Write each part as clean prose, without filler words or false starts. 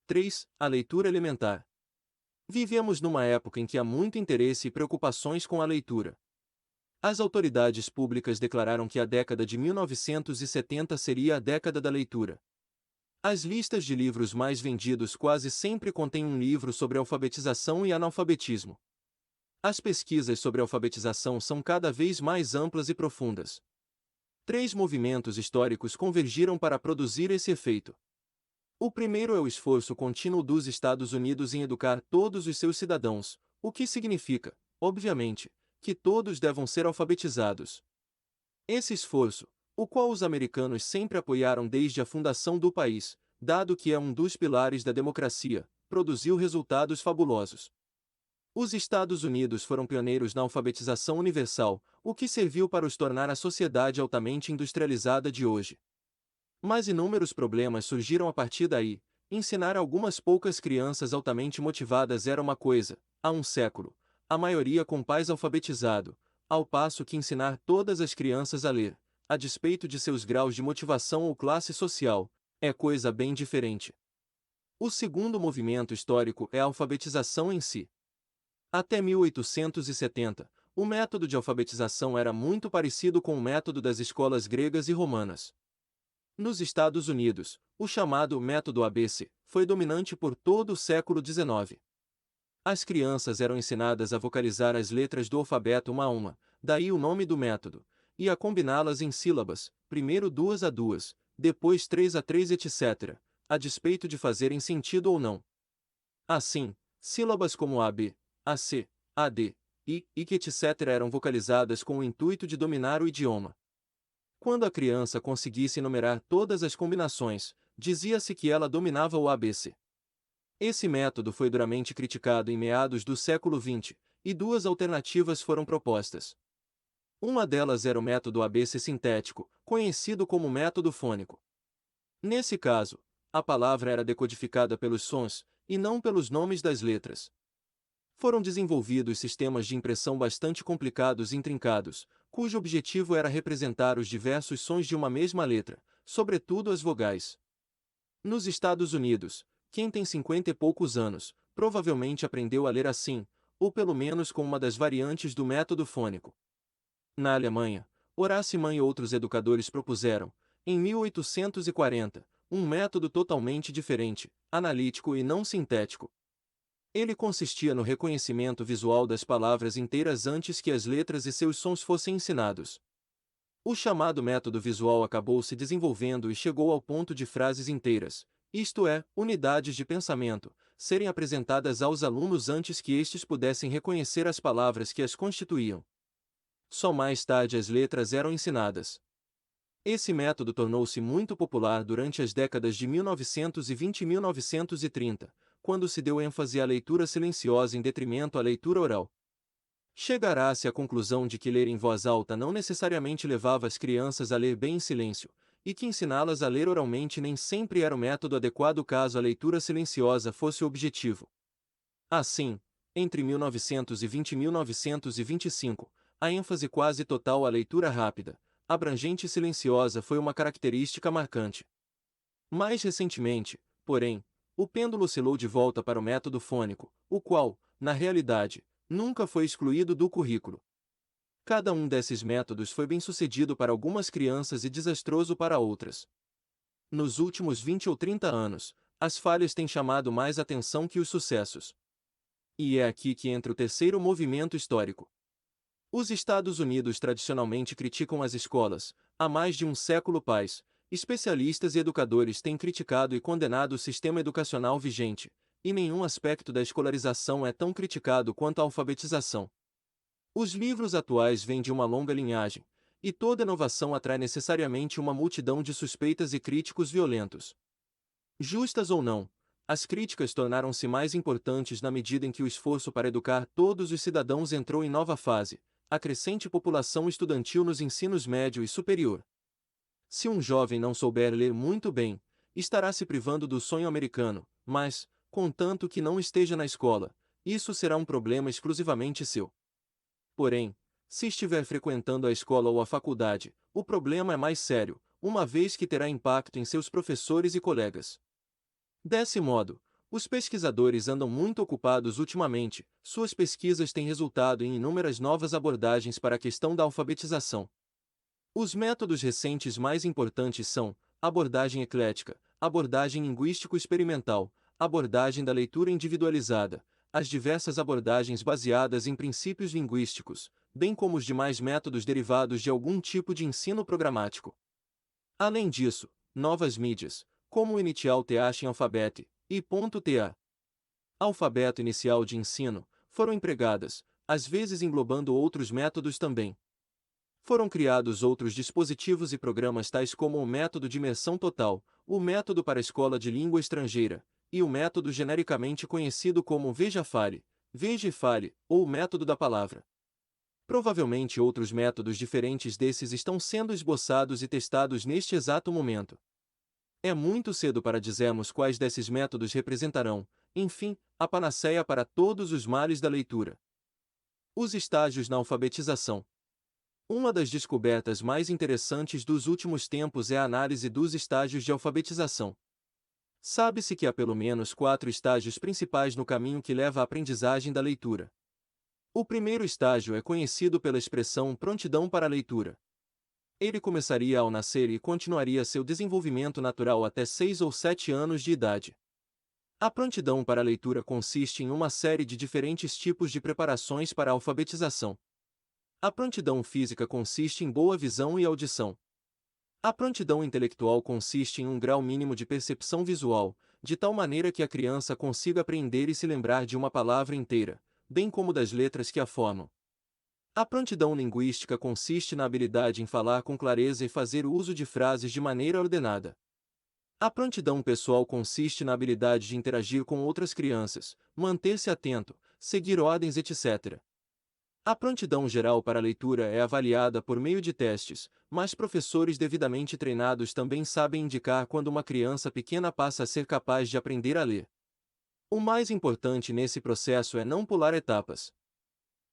3. A leitura elementar. Vivemos numa época em que há muito interesse e preocupações com a leitura. As autoridades públicas declararam que a década de 1970 seria a década da leitura. As listas de livros mais vendidos quase sempre contêm um livro sobre alfabetização e analfabetismo. As pesquisas sobre alfabetização são cada vez mais amplas e profundas. Três movimentos históricos convergiram para produzir esse efeito. O primeiro é o esforço contínuo dos Estados Unidos em educar todos os seus cidadãos, o que significa, obviamente, que todos devam ser alfabetizados. Esse esforço, o qual os americanos sempre apoiaram desde a fundação do país, dado que é um dos pilares da democracia, produziu resultados fabulosos. Os Estados Unidos foram pioneiros na alfabetização universal, o que serviu para os tornar a sociedade altamente industrializada de hoje. Mas inúmeros problemas surgiram a partir daí. Ensinar algumas poucas crianças altamente motivadas era uma coisa, há um século, a maioria com pais alfabetizados, ao passo que ensinar todas as crianças a ler, a despeito de seus graus de motivação ou classe social, é coisa bem diferente. O segundo movimento histórico é a alfabetização em si. Até 1870, o método de alfabetização era muito parecido com o método das escolas gregas e romanas. Nos Estados Unidos, o chamado método ABC foi dominante por todo o século XIX. As crianças eram ensinadas a vocalizar as letras do alfabeto uma a uma, daí o nome do método, e a combiná-las em sílabas, primeiro 2 a 2, depois 3 a 3, etc., a despeito de fazerem sentido ou não. Assim, sílabas como AB, AC, AD, I, que etc. eram vocalizadas com o intuito de dominar o idioma. Quando a criança conseguisse enumerar todas as combinações, dizia-se que ela dominava o ABC. Esse método foi duramente criticado em meados do século XX, e duas alternativas foram propostas. Uma delas era o método ABC sintético, conhecido como método fônico. Nesse caso, a palavra era decodificada pelos sons, e não pelos nomes das letras. Foram desenvolvidos sistemas de impressão bastante complicados e intrincados, cujo objetivo era representar os diversos sons de uma mesma letra, sobretudo as vogais. Nos Estados Unidos, quem tem 50 e poucos anos, provavelmente aprendeu a ler assim, ou pelo menos com uma das variantes do método fônico. Na Alemanha, Horace Mann e outros educadores propuseram, em 1840, um método totalmente diferente, analítico e não sintético. Ele consistia no reconhecimento visual das palavras inteiras antes que as letras e seus sons fossem ensinados. O chamado método visual acabou se desenvolvendo e chegou ao ponto de frases inteiras, isto é, unidades de pensamento, serem apresentadas aos alunos antes que estes pudessem reconhecer as palavras que as constituíam. Só mais tarde as letras eram ensinadas. Esse método tornou-se muito popular durante as décadas de 1920 e 1930, quando se deu ênfase à leitura silenciosa em detrimento à leitura oral. Chegará-se à conclusão de que ler em voz alta não necessariamente levava as crianças a ler bem em silêncio, e que ensiná-las a ler oralmente nem sempre era o método adequado caso a leitura silenciosa fosse o objetivo. Assim, entre 1920 e 1925, a ênfase quase total à leitura rápida, abrangente e silenciosa foi uma característica marcante. Mais recentemente, porém, o pêndulo oscilou de volta para o método fônico, o qual, na realidade, nunca foi excluído do currículo. Cada um desses métodos foi bem-sucedido para algumas crianças e desastroso para outras. Nos últimos 20 ou 30 anos, as falhas têm chamado mais atenção que os sucessos. E é aqui que entra o terceiro movimento histórico. Os Estados Unidos tradicionalmente criticam as escolas. Há mais de um século pais, especialistas e educadores têm criticado e condenado o sistema educacional vigente, e nenhum aspecto da escolarização é tão criticado quanto a alfabetização. Os livros atuais vêm de uma longa linhagem, e toda inovação atrai necessariamente uma multidão de suspeitas e críticos violentos. Justas ou não, as críticas tornaram-se mais importantes na medida em que o esforço para educar todos os cidadãos entrou em nova fase, a crescente população estudantil nos ensinos médio e superior. Se um jovem não souber ler muito bem, estará se privando do sonho americano, mas, contanto que não esteja na escola, isso será um problema exclusivamente seu. Porém, se estiver frequentando a escola ou a faculdade, o problema é mais sério, uma vez que terá impacto em seus professores e colegas. Desse modo, Os pesquisadores andam muito ocupados ultimamente, suas pesquisas têm resultado em inúmeras novas abordagens para a questão da alfabetização. Os métodos recentes mais importantes são abordagem eclética, abordagem linguístico-experimental, abordagem da leitura individualizada, as diversas abordagens baseadas em princípios linguísticos, bem como os demais métodos derivados de algum tipo de ensino programático. Além disso, novas mídias, como o Initial Teaching Alphabet e .ta, alfabeto inicial de ensino, foram empregadas, às vezes englobando outros métodos também. Foram criados outros dispositivos e programas tais como o método de imersão total, o método para a escola de língua estrangeira, e o método genericamente conhecido como Veja-Fale, Veja e Fale, ou o método da palavra. Provavelmente outros métodos diferentes desses estão sendo esboçados e testados neste exato momento. É muito cedo para dizermos quais desses métodos representarão, enfim, a panaceia para todos os males da leitura. Os estágios na alfabetização. Uma das descobertas mais interessantes dos últimos tempos é a análise dos estágios de alfabetização. Sabe-se que há pelo menos 4 estágios principais no caminho que leva à aprendizagem da leitura. O primeiro estágio é conhecido pela expressão prontidão para a leitura. Ele começaria ao nascer e continuaria seu desenvolvimento natural até 6 ou 7 anos de idade. A prontidão para a leitura consiste em uma série de diferentes tipos de preparações para a alfabetização. A prontidão física consiste em boa visão e audição. A prontidão intelectual consiste em um grau mínimo de percepção visual, de tal maneira que a criança consiga aprender e se lembrar de uma palavra inteira, bem como das letras que a formam. A prontidão linguística consiste na habilidade em falar com clareza e fazer uso de frases de maneira ordenada. A prontidão pessoal consiste na habilidade de interagir com outras crianças, manter-se atento, seguir ordens, etc. A prontidão geral para a leitura é avaliada por meio de testes, mas professores devidamente treinados também sabem indicar quando uma criança pequena passa a ser capaz de aprender a ler. O mais importante nesse processo é não pular etapas.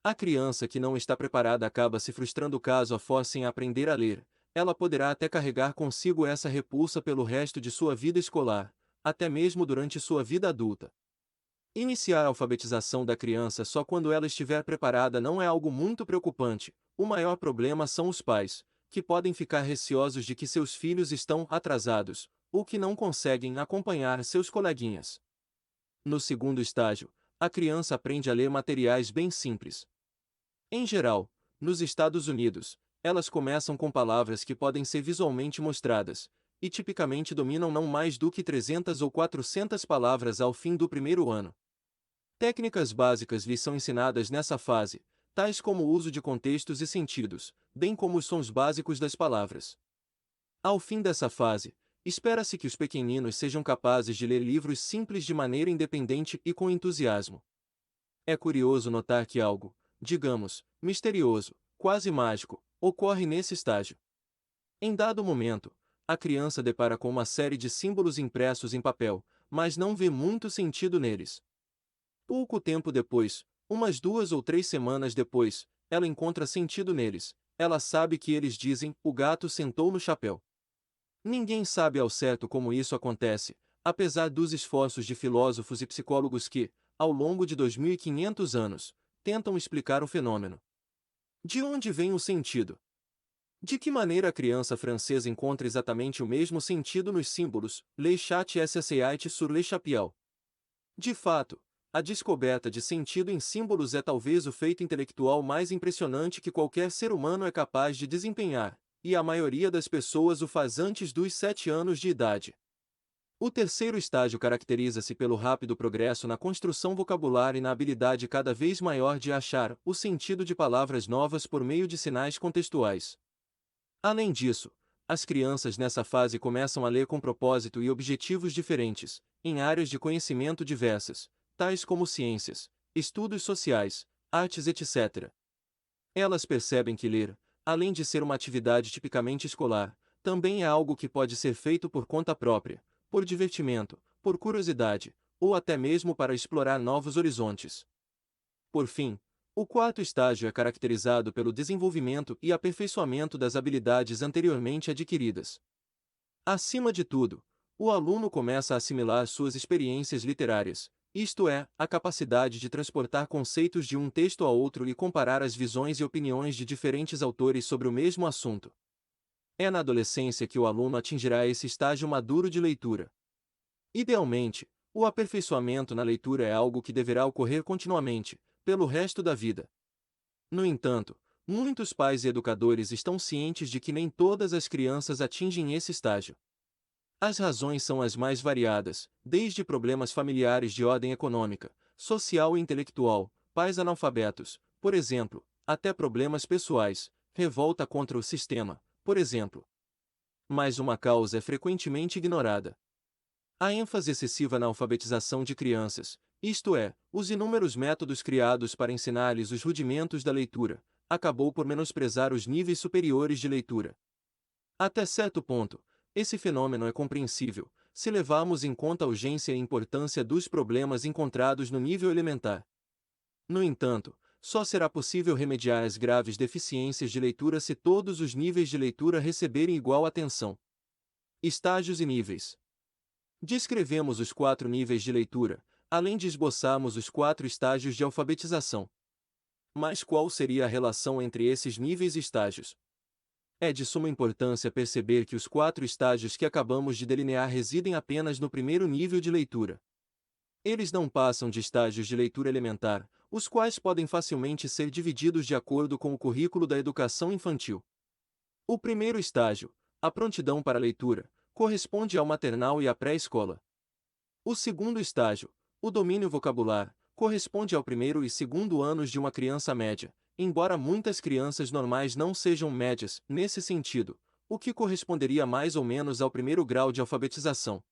A criança que não está preparada acaba se frustrando caso a forcem a aprender a ler. Ela poderá até carregar consigo essa repulsa pelo resto de sua vida escolar, até mesmo durante sua vida adulta. Iniciar a alfabetização da criança só quando ela estiver preparada não é algo muito preocupante. O maior problema são os pais, que podem ficar receosos de que seus filhos estão atrasados, ou que não conseguem acompanhar seus coleguinhas. No segundo estágio, a criança aprende a ler materiais bem simples. Em geral, nos Estados Unidos, elas começam com palavras que podem ser visualmente mostradas, e tipicamente dominam não mais do que 300 ou 400 palavras ao fim do primeiro ano. Técnicas básicas lhes são ensinadas nessa fase, tais como o uso de contextos e sentidos, bem como os sons básicos das palavras. Ao fim dessa fase, espera-se que os pequeninos sejam capazes de ler livros simples de maneira independente e com entusiasmo. É curioso notar que algo, digamos, misterioso, quase mágico, ocorre nesse estágio. Em dado momento, a criança depara com uma série de símbolos impressos em papel, mas não vê muito sentido neles. Pouco tempo depois, umas 2 ou 3 semanas depois, ela encontra sentido neles. Ela sabe que eles dizem: "O gato sentou no chapéu". Ninguém sabe ao certo como isso acontece, apesar dos esforços de filósofos e psicólogos que, ao longo de 2500 anos, tentam explicar o fenômeno. De onde vem o sentido? De que maneira a criança francesa encontra exatamente o mesmo sentido nos símbolos "le chat s'assied sur le chapéu"? De fato, a descoberta de sentido em símbolos é talvez o feito intelectual mais impressionante que qualquer ser humano é capaz de desempenhar, e a maioria das pessoas o faz antes dos 7 anos de idade. O terceiro estágio caracteriza-se pelo rápido progresso na construção vocabular e na habilidade cada vez maior de achar o sentido de palavras novas por meio de sinais contextuais. Além disso, as crianças nessa fase começam a ler com propósito e objetivos diferentes, em áreas de conhecimento diversas, tais como ciências, estudos sociais, artes, etc. Elas percebem que ler, além de ser uma atividade tipicamente escolar, também é algo que pode ser feito por conta própria, por divertimento, por curiosidade, ou até mesmo para explorar novos horizontes. Por fim, o quarto estágio é caracterizado pelo desenvolvimento e aperfeiçoamento das habilidades anteriormente adquiridas. Acima de tudo, O aluno começa a assimilar suas experiências literárias, isto é, a capacidade de transportar conceitos de um texto a outro e comparar as visões e opiniões de diferentes autores sobre o mesmo assunto. É na adolescência que o aluno atingirá esse estágio maduro de leitura. Idealmente, o aperfeiçoamento na leitura é algo que deverá ocorrer continuamente, pelo resto da vida. No entanto, muitos pais e educadores estão cientes de que nem todas as crianças atingem esse estágio. As razões são as mais variadas, desde problemas familiares de ordem econômica, social e intelectual, pais analfabetos, por exemplo, até problemas pessoais, revolta contra o sistema, por exemplo. Mas uma causa é frequentemente ignorada. A ênfase excessiva na alfabetização de crianças, isto é, os inúmeros métodos criados para ensinar-lhes os rudimentos da leitura, acabou por menosprezar os níveis superiores de leitura. Até certo ponto, esse fenômeno é compreensível, se levarmos em conta a urgência e importância dos problemas encontrados no nível elementar. No entanto, só será possível remediar as graves deficiências de leitura se todos os níveis de leitura receberem igual atenção. Estágios e níveis. Descrevemos os 4 níveis de leitura, além de esboçarmos os 4 estágios de alfabetização. Mas qual seria a relação entre esses níveis e estágios? É de suma importância perceber que os 4 estágios que acabamos de delinear residem apenas no primeiro nível de leitura. Eles não passam de estágios de leitura elementar, os quais podem facilmente ser divididos de acordo com o currículo da educação infantil. O primeiro estágio, a prontidão para a leitura, corresponde ao maternal e à pré-escola. O segundo estágio, o domínio vocabular, corresponde ao primeiro e segundo anos de uma criança média, embora muitas crianças normais não sejam médias, nesse sentido, o que corresponderia mais ou menos ao primeiro grau de alfabetização.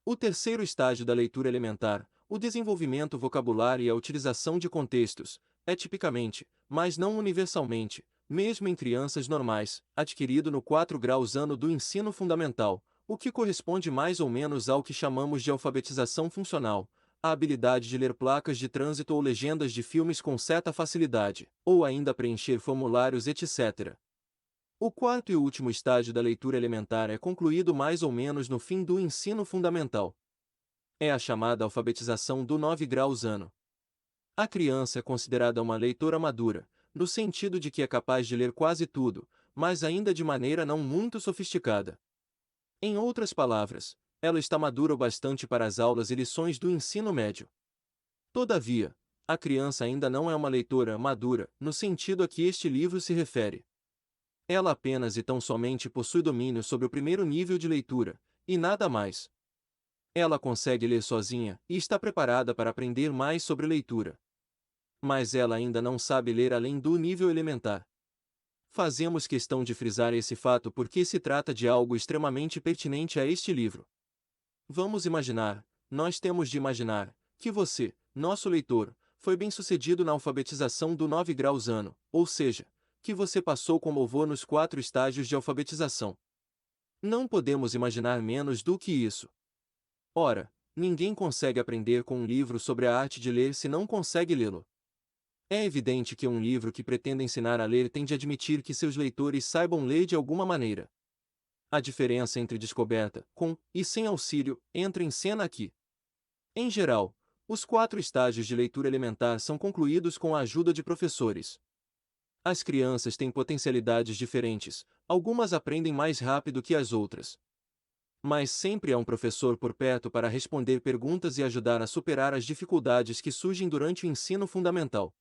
O terceiro estágio da leitura elementar, o desenvolvimento vocabular e a utilização de contextos, é tipicamente, mas não universalmente, mesmo em crianças normais, adquirido no 4 graus ano do ensino fundamental, o que corresponde mais ou menos ao que chamamos de alfabetização funcional, a habilidade de ler placas de trânsito ou legendas de filmes com certa facilidade, ou ainda preencher formulários, etc. O quarto e último estágio da leitura elementar é concluído mais ou menos no fim do ensino fundamental. É a chamada alfabetização do 9 graus ano. A criança é considerada uma leitora madura, no sentido de que é capaz de ler quase tudo, mas ainda de maneira não muito sofisticada. Em outras palavras, ela está madura o bastante para as aulas e lições do ensino médio. Todavia, a criança ainda não é uma leitora madura, no sentido a que este livro se refere. Ela apenas e tão somente possui domínio sobre o primeiro nível de leitura, e nada mais. Ela consegue ler sozinha e está preparada para aprender mais sobre leitura. Mas ela ainda não sabe ler além do nível elementar. Fazemos questão de frisar esse fato porque se trata de algo extremamente pertinente a este livro. Vamos imaginar, nós temos de imaginar, que você, nosso leitor, foi bem-sucedido na alfabetização do 9 graus ano, ou seja, que você passou com louvor nos 4 estágios de alfabetização. Não podemos imaginar menos do que isso. Ora, ninguém consegue aprender com um livro sobre a arte de ler se não consegue lê-lo. É evidente que um livro que pretende ensinar a ler tem de admitir que seus leitores saibam ler de alguma maneira. A diferença entre descoberta, com e sem auxílio, entra em cena aqui. Em geral, os 4 estágios de leitura elementar são concluídos com a ajuda de professores. As crianças têm potencialidades diferentes, algumas aprendem mais rápido que as outras. Mas sempre há um professor por perto para responder perguntas e ajudar a superar as dificuldades que surgem durante o ensino fundamental.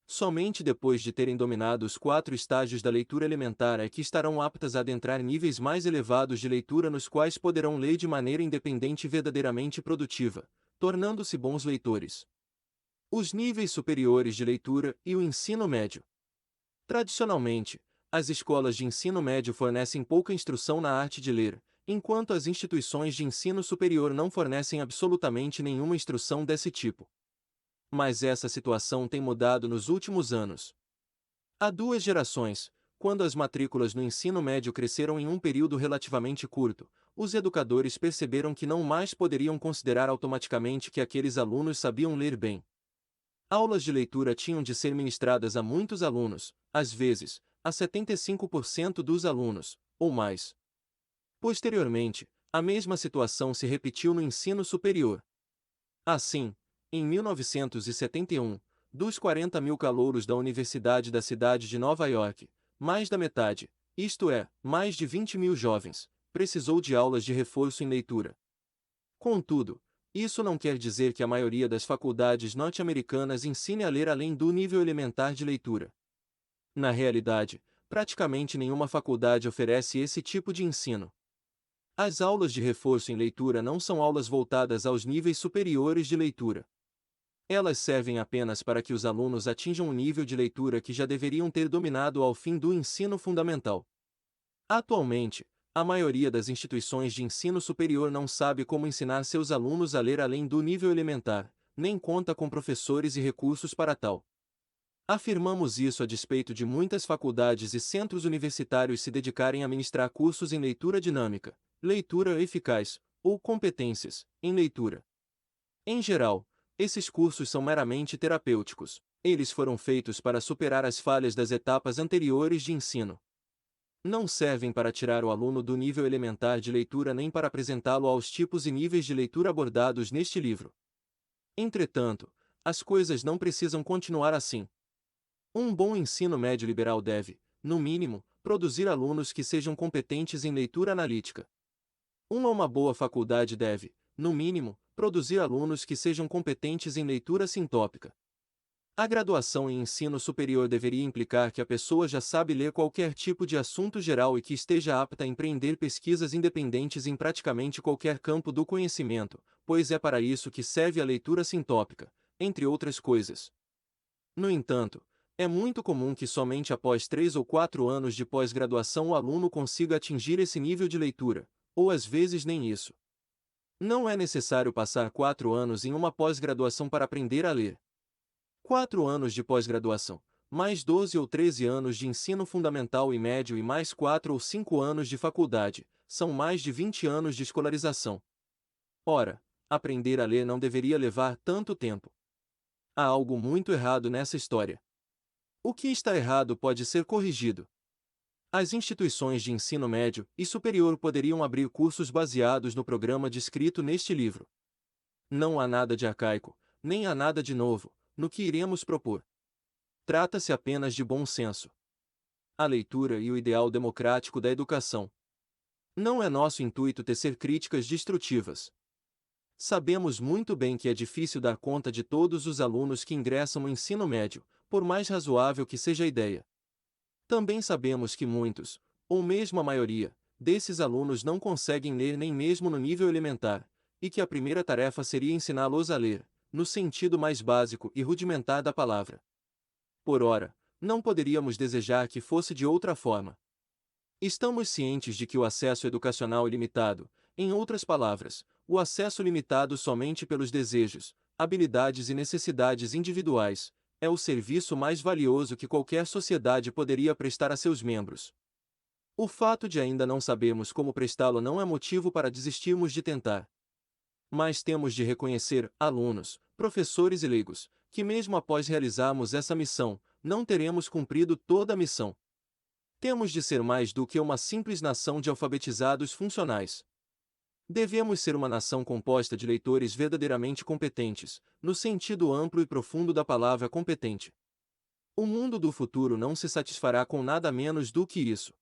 Somente depois de terem dominado os 4 estágios da leitura elementar é que estarão aptas a adentrar níveis mais elevados de leitura nos quais poderão ler de maneira independente e verdadeiramente produtiva, tornando-se bons leitores. Os níveis superiores de leitura e o ensino médio. Tradicionalmente, as escolas de ensino médio fornecem pouca instrução na arte de ler, enquanto as instituições de ensino superior não fornecem absolutamente nenhuma instrução desse tipo. Mas essa situação tem mudado nos últimos anos. Há 2 gerações, quando as matrículas no ensino médio cresceram em um período relativamente curto, os educadores perceberam que não mais poderiam considerar automaticamente que aqueles alunos sabiam ler bem. Aulas de leitura tinham de ser ministradas a muitos alunos, às vezes, a 75% dos alunos, ou mais. Posteriormente, A mesma situação se repetiu no ensino superior. Assim, em 1971, dos 40 mil calouros da Universidade da cidade de Nova York, mais da metade, isto é, mais de 20 mil jovens, precisou de aulas de reforço em leitura. Contudo, isso não quer dizer que a maioria das faculdades norte-americanas ensine a ler além do nível elementar de leitura. Na realidade, praticamente nenhuma faculdade oferece esse tipo de ensino. As aulas de reforço em leitura não são aulas voltadas aos níveis superiores de leitura. Elas servem apenas para que os alunos atinjam o nível de leitura que já deveriam ter dominado ao fim do ensino fundamental. Atualmente, a maioria das instituições de ensino superior não sabe como ensinar seus alunos a ler além do nível elementar, nem conta com professores e recursos para tal. Afirmamos isso a despeito de muitas faculdades e centros universitários se dedicarem a ministrar cursos em leitura dinâmica, leitura eficaz, ou competências em leitura. Em geral, esses cursos são meramente terapêuticos. Eles foram feitos para superar as falhas das etapas anteriores de ensino. Não servem para tirar o aluno do nível elementar de leitura nem para apresentá-lo aos tipos e níveis de leitura abordados neste livro. Entretanto, as coisas não precisam continuar assim. Um bom ensino médio liberal deve, no mínimo, produzir alunos que sejam competentes em leitura analítica. Uma boa faculdade deve, no mínimo, produzir alunos que sejam competentes em leitura sintópica. A graduação em ensino superior deveria implicar que a pessoa já sabe ler qualquer tipo de assunto geral e que esteja apta a empreender pesquisas independentes em praticamente qualquer campo do conhecimento, pois é para isso que serve a leitura sintópica, entre outras coisas. No entanto, é muito comum que somente após 3 ou 4 anos de pós-graduação o aluno consiga atingir esse nível de leitura, ou às vezes nem isso. Não é necessário passar 4 anos em uma pós-graduação para aprender a ler. 4 anos de pós-graduação, mais 12 ou 13 anos de ensino fundamental e médio e mais 4 ou 5 anos de faculdade, são mais de 20 anos de escolarização. Ora, aprender a ler não deveria levar tanto tempo. Há algo muito errado nessa história. O que está errado pode ser corrigido. As instituições de ensino médio e superior poderiam abrir cursos baseados no programa descrito neste livro. Não há nada de arcaico, nem há nada de novo, no que iremos propor. Trata-se apenas de bom senso. A leitura e o ideal democrático da educação. Não é nosso intuito tecer críticas destrutivas. Sabemos muito bem que é difícil dar conta de todos os alunos que ingressam no ensino médio, por mais razoável que seja a ideia. Também sabemos que muitos, ou mesmo a maioria, desses alunos não conseguem ler nem mesmo no nível elementar, e que a primeira tarefa seria ensiná-los a ler, no sentido mais básico e rudimentar da palavra. Por ora, não poderíamos desejar que fosse de outra forma. Estamos cientes de que o acesso educacional é limitado, em outras palavras, o acesso limitado somente pelos desejos, habilidades e necessidades individuais, é o serviço mais valioso que qualquer sociedade poderia prestar a seus membros. O fato de ainda não sabermos como prestá-lo não é motivo para desistirmos de tentar. Mas temos de reconhecer, alunos, professores e leigos, que mesmo após realizarmos essa missão, não teremos cumprido toda a missão. Temos de ser mais do que uma simples nação de alfabetizados funcionais. Devemos ser uma nação composta de leitores verdadeiramente competentes, no sentido amplo e profundo da palavra competente. O mundo do futuro não se satisfará com nada menos do que isso.